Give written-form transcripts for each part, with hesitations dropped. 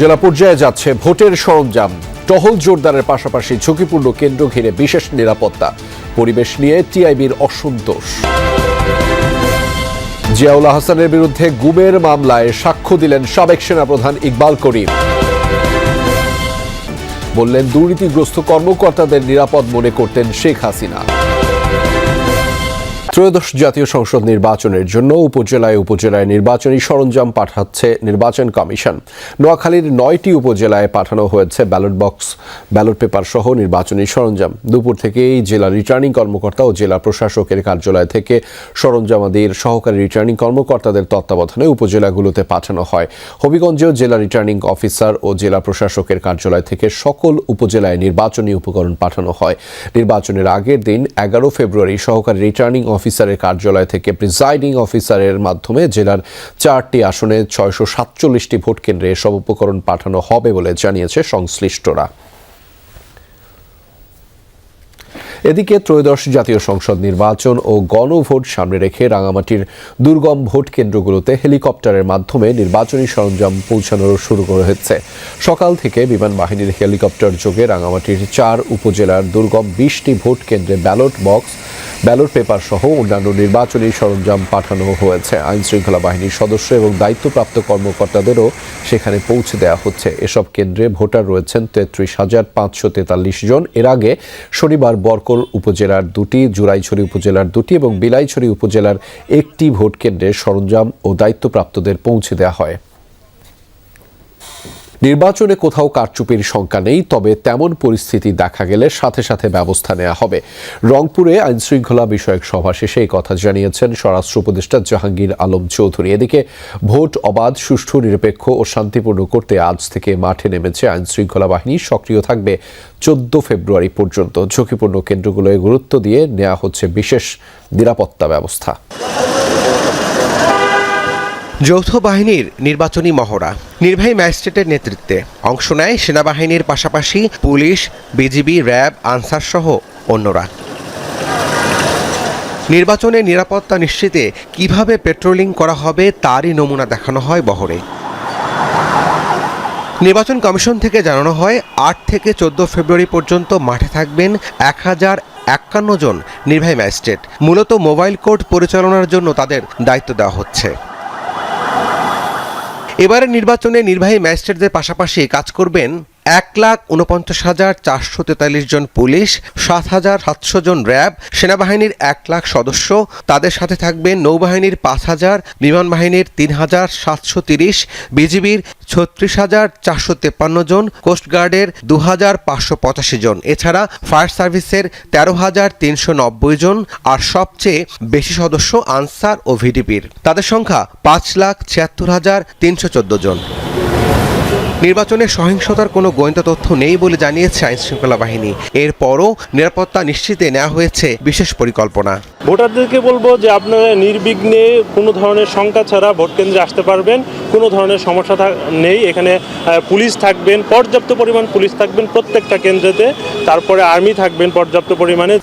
জেলা পর্যায়ে যাচ্ছে ভোটের সরঞ্জাম, টহল জোরদারের পাশাপাশি ঝুঁকিপূর্ণ কেন্দ্র ঘিরে বিশেষ নিরাপত্তা। পরিবেশ নিয়ে টিআইবির অসন্তোষ। জিয়াউল হাসানের বিরুদ্ধে গুমের মামলায় সাক্ষ্য দিলেন সাবেক সেনাপ্রধান ইকবাল করিম। বললেন দুর্নীতিগ্রস্ত কর্মকর্তাদের নিরাপদ মনে করতেন শেখ হাসিনা। ত্রয়োদশ জাতীয় সংসদ নির্বাচনের জন্য উপজেলায় নির্বাচনী সরঞ্জাম পাঠাচ্ছে নির্বাচন কমিশন। নোয়াখালীর 9টি উপজেলায় পাঠানো হয়েছে ব্যালট বক্স, ব্যালট পেপার সহ নির্বাচনী সরঞ্জাম। দুপুর থেকেই জেলা রিটার্নিং কর্মকর্তা ও জেলা প্রশাসকের কার্যালয় থেকে সরঞ্জামাদির সহকারী রিটার্নিং কর্মকর্তাদের তত্ত্বাবধানে উপজেলাগুলোতে পাঠানো হয়। হবিগঞ্জেও জেলা রিটার্নিং অফিসার ও জেলা প্রশাসকের কার্যালয় থেকে সকল উপজেলায় নির্বাচনী উপকরণ পাঠানো হয়। নির্বাচনের আগের দিন 11 ফেব্রুয়ারি সহকারী রিটার্নিং অফিসারের কার্যালয় থেকে প্রিজাইডিং অফিসারের মাধ্যমে জেলার 4টি আসনে 647টি ভোট কেন্দ্রে সব উপকরণ পাঠানো হবে বলে জানিয়েছে সংশ্লিষ্টরা। এদিকে ত্রয়োদশ জাতীয় সংসদ নির্বাচন ও গণভোট সামনে রেখে রাঙামাটির দুর্গম ভোট কেন্দ্রগুলোতে হেলিকপ্টারের মাধ্যমে নির্বাচনী সরঞ্জাম পৌঁছানো শুরু করা হচ্ছে। সকাল থেকে বিমান বাহিনীর হেলিকপ্টার যোগে রাঙামাটির 4 উপজেলার দুর্গম 20টি ভোট কেন্দ্রে ব্যালট বক্স, ব্যালট পেপার সহ অন্যান্য নির্বাচনী সরঞ্জাম পাঠানো হয়েছে। আইনশৃঙ্খলা বাহিনীর সদস্য এবং দায়িত্বপ্রাপ্ত কর্মকর্তাদেরও সেখানে পৌঁছে দেওয়া হচ্ছে। এসব কেন্দ্রে ভোটার রয়েছেন 33,543 জন। এর আগে শনিবার বরকল উপজেলার 2টি, জুরাইছড়ি উপজেলার 2টি এবং বিলাইছড়ি উপজেলার 1টি ভোট কেন্দ্রে সরঞ্জাম ও দায়িত্বপ্রাপ্তদের পৌঁছে দেওয়া হয়। নির্বাচনে কোথাও কারচুপির শঙ্কা নেই, তবে তেমন পরিস্থিতি দেখা গেলে সাথে সাথে ব্যবস্থা নেওয়া হবে। রংপুরে আইনশৃঙ্খলা বিষয়ক সভা শেষে এই কথা জানিয়েছেন স্বরাষ্ট্র উপদেষ্টা জাহাঙ্গীর আলম চৌধুরী। এদিকে ভোট অবাধ, সুষ্ঠু, নিরপেক্ষ ও শান্তিপূর্ণ করতে আজ থেকে মাঠে নেমেছে আইনশৃঙ্খলা বাহিনী। সক্রিয় থাকবে 14 ফেব্রুয়ারি পর্যন্ত। ঝুঁকিপূর্ণ কেন্দ্রগুলোয় গুরুত্ব দিয়ে নেওয়া হচ্ছে বিশেষ নিরাপত্তা ব্যবস্থা। যৌথ বাহিনীর নির্বাচনী মহড়া নির্বাহী ম্যাজিস্ট্রেটের নেতৃত্বে অংশ নেয় সেনাবাহিনীর পাশাপাশি পুলিশ, বিজিবি, র্যাব, আনসার সহ অন্যরা। নির্বাচনে নিরাপত্তা নিশ্চিতে কিভাবে পেট্রোলিং করা হবে তারই নমুনা দেখানো হয় বহরে। নির্বাচন কমিশন থেকে জানানো হয় 8 থেকে 14 ফেব্রুয়ারি পর্যন্ত মাঠে থাকবেন 1051 জন নির্বাহী ম্যাজিস্ট্রেট। মূলত মোবাইল কোর্ট পরিচালনার জন্য তাদের দায়িত্ব দেওয়া হচ্ছে। এবারের নির্বাচনে নির্বাহী ম্যাজিস্ট্রেটদের পাশাপাশি কাজ করবেন 1,49,443 জন পুলিশ, 7,700 জন র্যাব, সেনাবাহিনীর 1 লাখ সদস্য। তাদের সাথে থাকবেন নৌবাহিনীর 5,000, বিমান বাহিনীর 3,730, বিজিবির 36,453 জন, কোস্টগার্ডের 2,585 জন, এছাড়া ফায়ার সার্ভিসের 13,390 জন, আর সবচেয়ে বেশি সদস্য আনসার ও ভিডিপির। তাদের সংখ্যা 5,76,314 জন। নির্বাচনে সহিংসতার কোনো গোয়েন্দা তথ্য নেই বলে জানিয়েছে আইনশৃঙ্খলা বাহিনী। এরপরও নিরাপত্তা নিশ্চিতে নেওয়া হয়েছে বিশেষ পরিকল্পনা। ভোটারদেরকে বলবো যে আপনারা নির্বিঘ্নে কোনো ধরনের শঙ্কা ছাড়া ভোট কেন্দ্রে আসতে পারবেন। কোনো ধরনের সমস্যা নেই। এখানে পুলিশ থাকবেন, পর্যাপ্ত পরিমাণ পুলিশ থাকবেন প্রত্যেকটা কেন্দ্রেতে। তারপরে আর্মি থাকবেন পর্যাপ্ত পরিমাণে।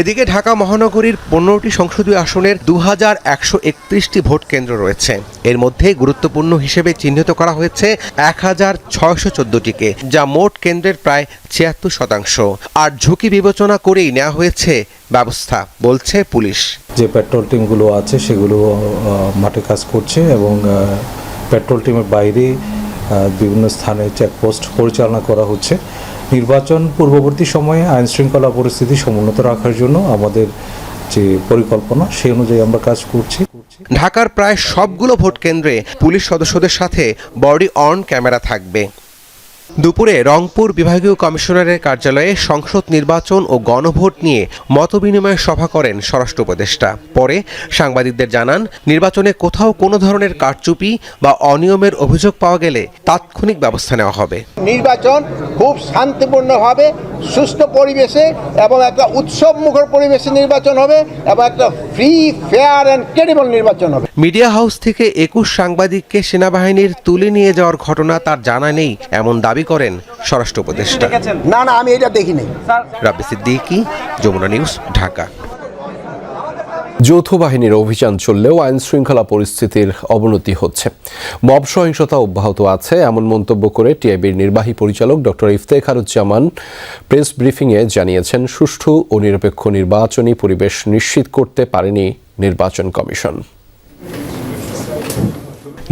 এদিকে ঢাকা মহানগরীর 15টি সংসদীয় আসনের 2131টি ভোট কেন্দ্র রয়েছে। এর মধ্যে গুরুত্বপূর্ণ হিসেবে চিহ্নিত করা হয়েছে 1614টিকে, যা মোট কেন্দ্রের প্রায় 76%। আর ঝুঁকি বিবেচনা করেই নেওয়া হয়েছে ব্যবস্থা, বলছে পুলিশ। যে পেট্রোল টিমগুলো আছে সেগুলো মাঠে কাজ করছে এবং পেট্রোল টিমের বাইরে বিভিন্ন স্থানে চেকপোস্ট পরিচালনা করা হচ্ছে। নির্বাচন পূর্ববর্তী সময়ে আইনশৃঙ্খলা পরিস্থিতি সমুন্নত রাখার জন্য আমাদের যে পরিকল্পনা সেই অনুযায়ী আমরা কাজ করছি। ঢাকার প্রায় সবগুলো ভোট কেন্দ্রে পুলিশ সদস্যদের সাথে বডি অন ক্যামেরা থাকবে। দুপুরে রংপুর বিভাগীয় কমিশনারের কার্যালয়ে সংসদ নির্বাচন ও গণভোট নিয়ে মতবিনিময় সভা করেন স্বরাষ্ট্র উপদেষ্টা। পরে সাংবাদিকদের জানান, নির্বাচনে কোথাও কোনো ধরনের কারচুপি বা অনিয়মের অভিযোগ পাওয়া গেলে তাৎক্ষণিক ব্যবস্থা নেওয়া হবে। নির্বাচন খুব শান্তিপূর্ণভাবে, সুষ্ঠু পরিবেশে এবং একটা উৎসবমুখর পরিবেশে নির্বাচন হবে এবং একটা ফ্রি, ফেয়ার অ্যান্ড ক্রেডিবল নির্বাচন হবে। মিডিয়া হাউস থেকে 21 সাংবাদিককে সেনাবাহিনীর তুলে নিয়ে যাওয়ার ঘটনা তার জানা নেই এমন দাবি করেন স্বরাষ্ট্র উপদেষ্টা। না, আমি এটা দেখিনি। রাব্বি সিদ্দিকী, যমুনা নিউজ, ঢাকা। যৌথ বাহিনীর অভিযান চললেও আইন শৃঙ্খলা পরিস্থিতির অবনতি হচ্ছে, মব সহিংসতা অব্যাহত আছে এমন মন্তব্য করে টিআইবির নির্বাহী পরিচালক ডক্টর ইফতেখারুজ্জামান প্রেস ব্রিফিংয়ে জানিয়েছেন, সুষ্ঠু ও নিরপেক্ষ নির্বাচনী পরিবেশ নিশ্চিত করতে পারেনি নির্বাচন কমিশন।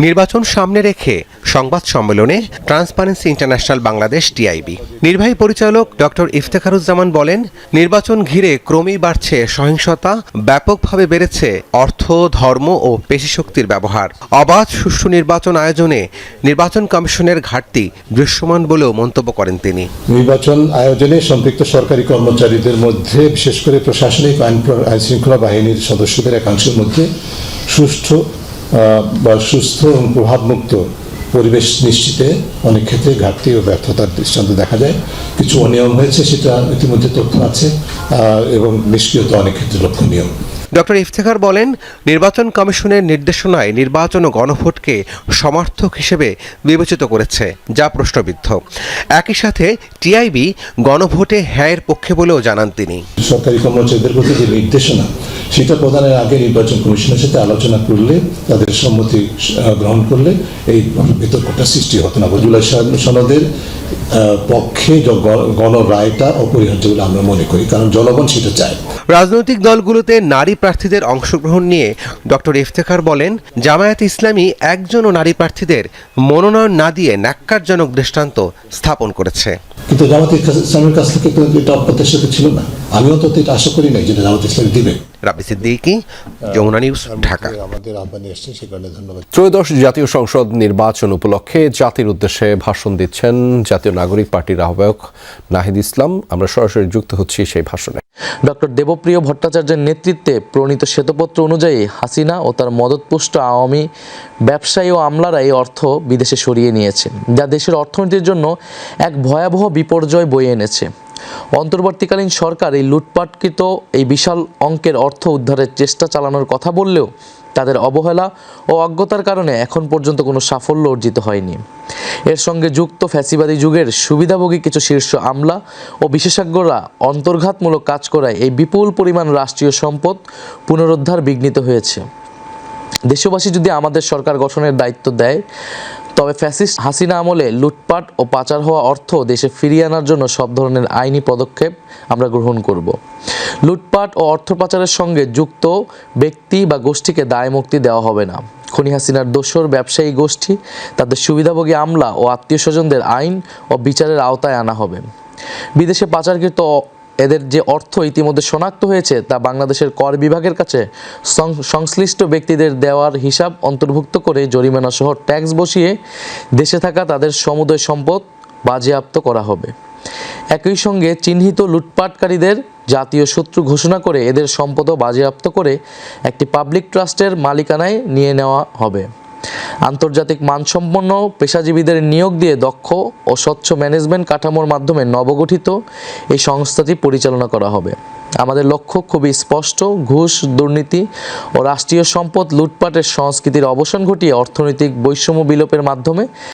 নির্বাচন সামনে রেখে সংবাদ সম্মেলনে ট্রান্সপারেন্সি ইন্টারন্যাশনাল বাংলাদেশ টিআইবি নির্বাহী পরিচালক ডক্টর ইফতেখারুজ্জামান বলেন, নির্বাচন ঘিরে ক্রমেই বাড়ছে সহিংসতা, ব্যাপকভাবে বেড়েছে অর্থ, ধর্ম ও পেশিশক্তির ব্যবহার। অবাধ সুষ্ঠু নির্বাচন আয়োজনে নির্বাচন কমিশনের ঘাটতি দৃশ্যমান বলেও মন্তব্য করেন তিনি। নির্বাচন আয়োজনে সম্পৃক্ত সরকারি কর্মচারীদের মধ্যে, বিশেষ করে প্রশাসনিক আইন শৃঙ্খলা বাহিনীর সদস্যদের একাংশের মধ্যে সুষ্ঠু বা সুস্থ এবং প্রভাবমুক্ত পরিবেশ নিশ্চিতে অনেক ক্ষেত্রে ঘাটতি ও ব্যর্থতার দৃষ্টান্ত দেখা যায়। কিছু অনিয়ম হয়েছে, সেটা ইতিমধ্যে তথ্য আছে, এবং নিষ্ক্রিয়তা অনেক ক্ষেত্রে লক্ষণীয়। ডক্টর ইফতেখার বলেন, নির্বাচন কমিশনের নির্দেশনায় নির্বাচন ও গণভোটকে সমার্থক হিসেবে বিবেচিত করেছে, যা প্রশ্নবিদ্ধ। একই সাথে টিআইবি গণভোটে হ্যাঁয়ের পক্ষে বলেও জানান তিনি। সরকারি কর্মচারীদের প্রতি যে নির্দেশনা, সেটা প্রদানের আগে নির্বাচন কমিশনের সাথে আলোচনা করলে, তাদের সম্মতি গ্রহণ করলে এই বিতর্কটা সৃষ্টি হতো না। জুলাই সনদের পক্ষে গণরায়টা অপরিহার্য বলে আমরা মনে করি, কারণ জনগণ সেটা চায়। রাজনৈতিক দলগুলোতে নারী প্রার্থীদের অংশগ্রহণ নিয়ে ডক্টর ইফতেখার বলেন, জামায়াত ইসলামী একজনও নারী প্রার্থীদের মনোনয়ন না দিয়ে ন্যাক্কারজনক দৃষ্টান্ত স্থাপন করেছে। কিন্তু জামায়াত ইসলামের কাছ থেকে তো এটা অপ্রত্যাশিত ছিল না। আমিও তো এটা আশা করি নাই যেটা জামায়াত ইসলামী দিবে। রাব্বি সিদ্দিকী, যমুনা নিউজ, ঢাকা। আমাদের আহ্বানে এসেছে, সে কারণে ধন্যবাদ। ত্রয়োদশ জাতীয় সংসদ নির্বাচন উপলক্ষে জাতির উদ্দেশ্যে ভাষণ দিচ্ছেন জাতীয় নাগরিক পার্টির আহ্বায়ক নাহিদ ইসলাম। আমরা সরাসরি যুক্ত হচ্ছি সেই ভাষণে। ডক্টর দেবপ্রিয় ভট্টাচার্যের নেতৃত্বে প্রণীত শ্বেতপত্র অনুযায়ী হাসিনা ও তার মদতপুষ্ট আওয়ামী ব্যবসায়ী ও আমলারা এই অর্থ বিদেশে সরিয়ে নিয়েছে, যা দেশের অর্থনীতির জন্য এক ভয়াবহ বিপর্যয় বয়ে এনেছে। অন্তর্বর্তীকালীন সরকার এই লুটপাটকৃত এই বিশাল অঙ্কের অর্থ উদ্ধারের চেষ্টা চালানোর কথা বললেও তাদের অবহেলা ও অজ্ঞতার কারণে এখন পর্যন্ত কোনো সাফল্য অর্জিত হয়নি। এর সঙ্গে যুক্ত ফ্যাসিবাদী যুগের সুবিধাভোগী কিছু শীর্ষ আমলা ও বিশেষজ্ঞরা অন্তর্ঘাতমূলক কাজ করায় এই বিপুল পরিমাণ রাষ্ট্রীয় সম্পদ পুনরুদ্ধার বিঘ্নিত হয়েছে। দেশবাসী যদি আমাদের সরকার গঠনের দায়িত্ব দেয়, তবে ফ্যাসিস্ট হাসিনা আমলে লুটপাট ও পাচার হওয়া অর্থ দেশে ফিরিয়ে আনার জন্য সব ধরনের আইনি পদক্ষেপ আমরা গ্রহণ করব। লুটপাট ও অর্থ পাচারের সঙ্গে যুক্ত ব্যক্তি বা গোষ্ঠীকে দায়মুক্তি দেওয়া হবে না। খুনি হাসিনার দোসর ব্যবসায়ী গোষ্ঠী, তাদের সুবিধাভোগী আমলা ও আত্মীয় স্বজনদের আইন ও বিচারের আওতায় আনা হবে। বিদেশে পাচারকৃত এদের যে অর্থ ইতিমধ্যে শনাক্ত হয়েছে, তা বাংলাদেশের কর বিভাগের কাছে সংশ্লিষ্ট ব্যক্তিদের দেওয়ার হিসাব অন্তর্ভুক্ত করে জরিমানা সহ ট্যাক্স বসিয়ে দেশে থাকা তাদের সমুদয় সম্পদ বাজেয়াপ্ত করা হবে। একই সঙ্গে চিহ্নিত লুটপাটকারীদের জাতীয় শত্রু ঘোষণা করে এদের সম্পদও বাজেয়াপ্ত করে একটি পাবলিক ট্রাস্টের মালিকানায় নিয়ে নেওয়া হবে। আন্তর্জাতিক মানসম্পন্ন পেশাজীবীদের নিয়োগ দিয়ে দক্ষ ও স্বচ্ছ ম্যানেজমেন্ট কাঠামোর মাধ্যমে নবগঠিত এই সংস্থাটি পরিচালনা করা হবে। আমাদের লক্ষ্য খুবই স্পষ্ট, ঘুষ, দুর্নীতি ও রাষ্ট্রীয় সম্পদ লুটপাটের সংস্কৃতির অবসান ঘটিয়ে অর্থনৈতিক বৈষম্য বিলোপের মাধ্যমে